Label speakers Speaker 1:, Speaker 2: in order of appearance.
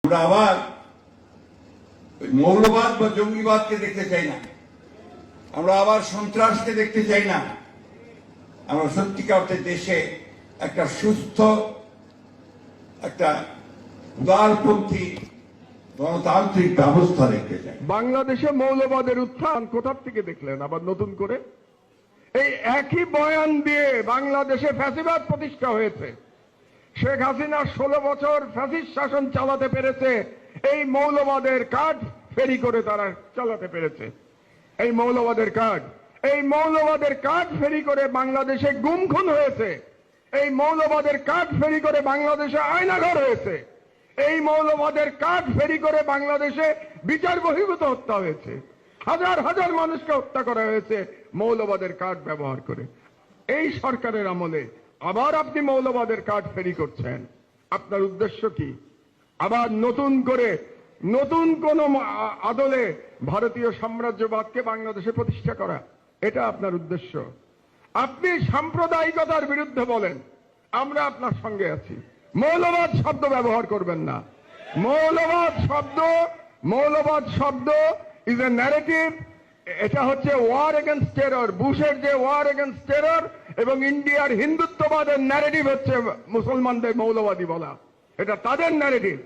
Speaker 1: আমরা আবার মৌলবাদ বা জঙ্গিবাদকে দেখতে চাই না, আমরা আবার সন্ত্রাসকে দেখতে চাই না। আমরা সত্যিকার অর্থে দেশে একটা সুস্থ, একটা উদারপন্থী গণতান্ত্রিক ব্যবস্থা দেখতে চাই।
Speaker 2: বাংলাদেশে মৌলবাদের উত্থান কোথা থেকে দেখলেন আবার নতুন করে? এই একই বয়ান দিয়ে বাংলাদেশে ফ্যাসিবাদ প্রতিষ্ঠা হয়েছে। শেখ হাসিনা 16 বছর ফ্যাসিস্ট শাসন চালাতে পেরেছে, এই মৌলবাদের কার্ড ফেরি করে তারা চালাতে পেরেছে। এই মৌলবাদের কার্ড ফেরি করে বাংলাদেশে গুম খুন হয়েছে, এই মৌলবাদের কার্ড ফেরি করে বাংলাদেশে আয়নাঘর হয়েছে, এই মৌলবাদের কার্ড ফেরি করে বাংলাদেশে বিচার বহির্ভূত হত্যা হয়েছে, হাজার হাজার মানুষকে হত্যা করা হয়েছে মৌলবাদের কার্ড ব্যবহার করে। এই সরকারের আমলে আবার আপনি মৌলবাদের কার্ড ফেরি করছেন। আপনার উদ্দেশ্য কি? আবার নতুন কোন আদলে ভারতীয় সাম্রাজ্যবাদকে বাংলাদেশে প্রতিষ্ঠা করা, এটা আপনার উদ্দেশ্য। আপনি সাম্প্রদায়িকতার বিরুদ্ধে বলেন, আমরা আপনার সঙ্গে আছি। মৌলবাদ শব্দ ব্যবহার করবেন না। মৌলবাদ শব্দ ইজ এ ন্যারেটিভ। এটা হচ্ছে ওয়ার এগেনস্ট টেরর। বুশের যে ওয়ার এগেনস্ট টেরর এবং ইন্ডিয়ার হিন্দুত্ববাদের ন্যারেটিভ হচ্ছে মুসলমানদের মৌলবাদী বলা, এটা তাদের ন্যারেটিভ।